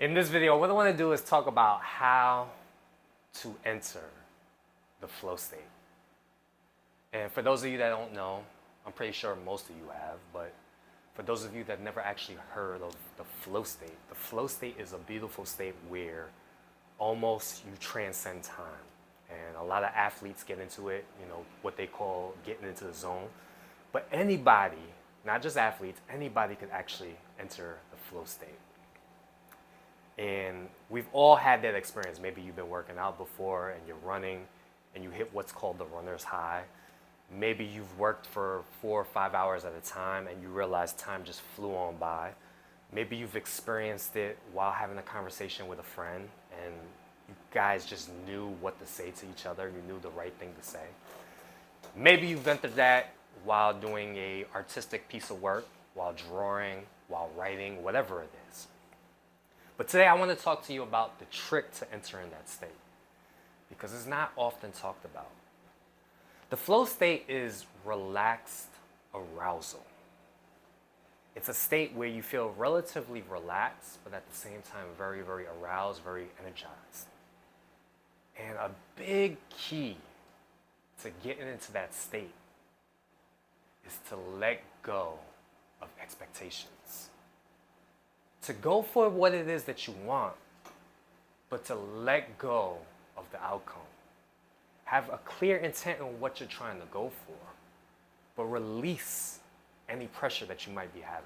In this video, what I want to do is talk about how to enter the flow state. And for those of you that don't know, I'm pretty sure most of you have, but for those of you that never actually heard of the flow state is a beautiful state where almost you transcend time. And a lot of athletes get into it, what they call getting into the zone. But anybody, not just athletes, anybody can actually enter the flow state. And we've all had that experience. Maybe you've been working out before and you're running and you hit what's called the runner's high. Maybe you've worked for 4 or 5 hours at a time and you realize time just flew on by. Maybe you've experienced it while having a conversation with a friend and you guys just knew what to say to each other. You knew the right thing to say. Maybe you've entered that while doing an artistic piece of work, while drawing, while writing, whatever it is. But today I want to talk to you about the trick to entering that state because it's not often talked about. The flow state is relaxed arousal. It's a state where you feel relatively relaxed, but at the same time very, very aroused, very energized. And a big key to getting into that state is to let go of expectations. To go for what it is that you want, but to let go of the outcome. Have a clear intent on what you're trying to go for, but release any pressure that you might be having.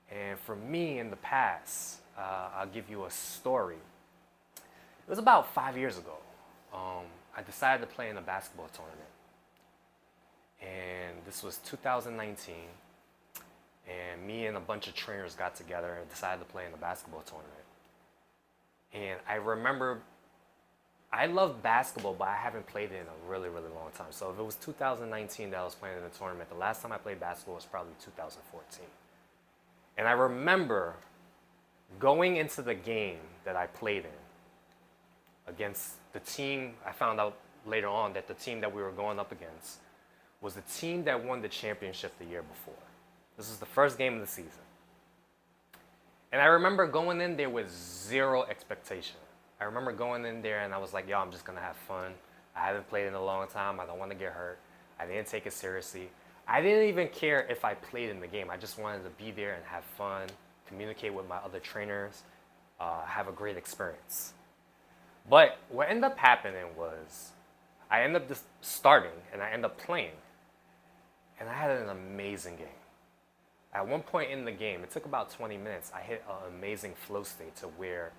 And for me in the past, I'll give you a story. It was about 5 years ago. I decided to play in a basketball tournament. And this was 2019. And me and a bunch of trainers got together and decided to play in a basketball tournament. And I remember, I love basketball, but I haven't played it in a really, really long time. So if it was 2019 that I was playing in the tournament, the last time I played basketball was probably 2014. And I remember going into the game that I played in against the team. I found out later on that the team that we were going up against was the team that won the championship the year before. This was the first game of the season. And I remember going in there with zero expectation. I remember going in there and I was like, yo, I'm just going to have fun. I haven't played in a long time. I don't want to get hurt. I didn't take it seriously. I didn't even care if I played in the game. I just wanted to be there and have fun, communicate with my other trainers, have a great experience. But what ended up happening was I ended up just starting and I ended up playing. And I had an amazing game. At one point in the game, it took about 20 minutes, I hit an amazing flow state to where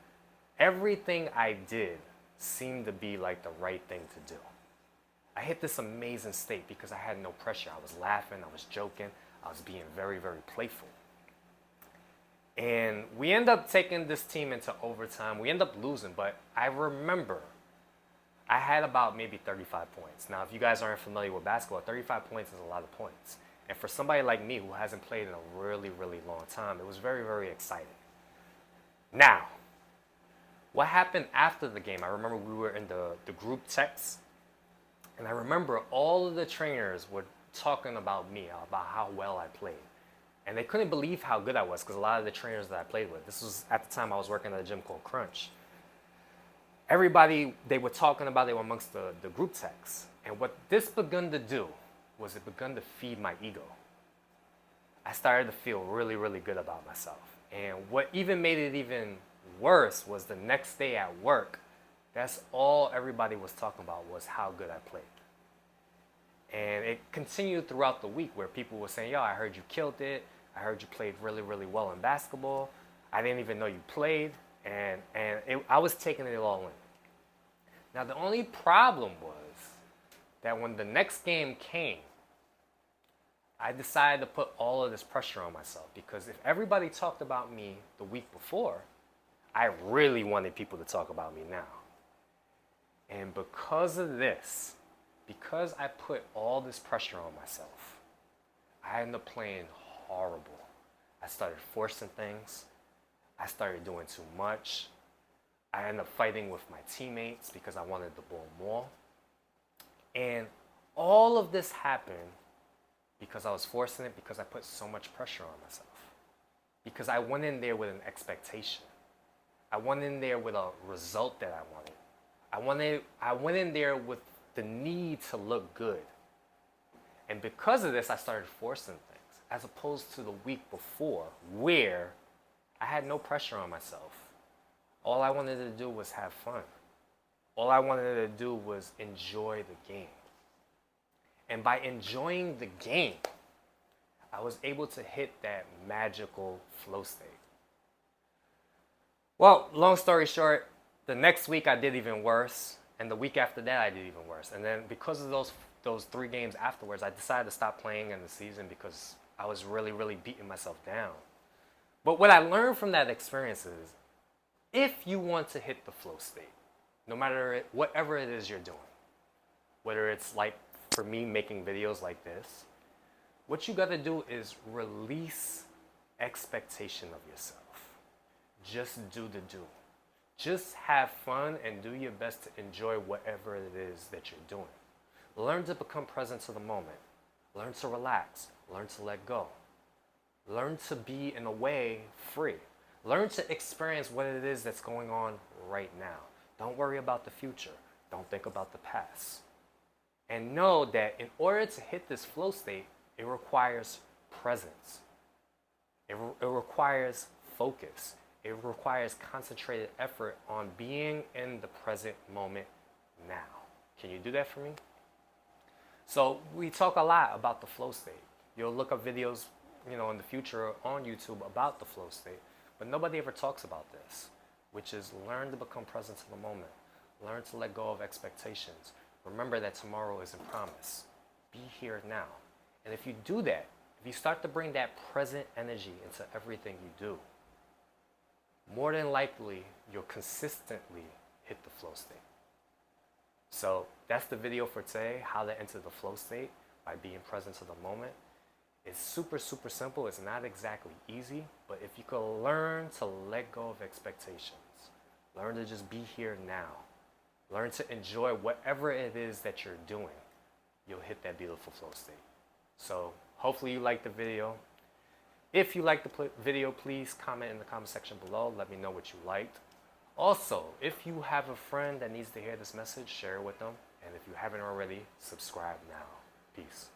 everything I did seemed to be like the right thing to do. I hit this amazing state because I had no pressure. I was laughing, I was joking, I was being very, very playful. And we ended up taking this team into overtime. We ended up losing, but I remember I had about maybe 35 points. Now, if you guys aren't familiar with basketball, 35 points is a lot of points. And for somebody like me who hasn't played in a really, really long time, it was very, very exciting. Now, what happened after the game, I remember we were in the group text, and I remember all of the trainers were talking about me, about how well I played. And they couldn't believe how good I was because a lot of the trainers that I played with, this was at the time I was working at a gym called Crunch. Everybody, they were talking about it amongst the group text. And what this begun to do was it begun to feed my ego. I started to feel really, really good about myself. And what even made it even worse was the next day at work, that's all everybody was talking about was how good I played. And it continued throughout the week where people were saying, yo, I heard you killed it. I heard you played really, really well in basketball. I didn't even know you played. And I was taking it all in. Now, the only problem was that when the next game came, I decided to put all of this pressure on myself because if everybody talked about me the week before, I really wanted people to talk about me now. And because of this, because I put all this pressure on myself, I ended up playing horrible. I started forcing things. I started doing too much. I ended up fighting with my teammates because I wanted the ball more. And all of this happened because I was forcing it, because I put so much pressure on myself. Because I went in there with an expectation. I went in there with a result that I wanted. I went in there with the need to look good. And because of this, I started forcing things as opposed to the week before where I had no pressure on myself. All I wanted to do was have fun. All I wanted to do was enjoy the game. And by enjoying the game, I was able to hit that magical flow state. Well, long story short, the next week I did even worse, and the week after that I did even worse. And then because of those 3 games afterwards, I decided to stop playing in the season because I was really, really beating myself down. But what I learned from that experience is, if you want to hit the flow state, no matter whatever it is you're doing, whether it's like for me making videos like this, what you got to do is release expectation of yourself. Just do the do. Just have fun and do your best to enjoy whatever it is that you're doing. Learn to become present to the moment. Learn to relax. Learn to let go. Learn to be, in a way, free. Learn to experience what it is that's going on right now. Don't worry about the future. Don't think about the past. And know that in order to hit this flow state, it requires presence. It requires focus. It requires concentrated effort on being in the present moment now. Can you do that for me? So we talk a lot about the flow state. You'll look up videos, in the future on YouTube about the flow state, but nobody ever talks about this, which is learn to become present to the moment. Learn to let go of expectations. Remember that tomorrow isn't promised. Be here now. And if you do that, if you start to bring that present energy into everything you do, more than likely, you'll consistently hit the flow state. So that's the video for today, how to enter the flow state by being present to the moment. It's super, super simple. It's not exactly easy, but if you can learn to let go of expectations, learn to just be here now, learn to enjoy whatever it is that you're doing, you'll hit that beautiful flow state. So hopefully you liked the video. If you liked the video, please comment in the comment section below. Let me know what you liked. Also, if you have a friend that needs to hear this message, share it with them. And if you haven't already, subscribe now. Peace.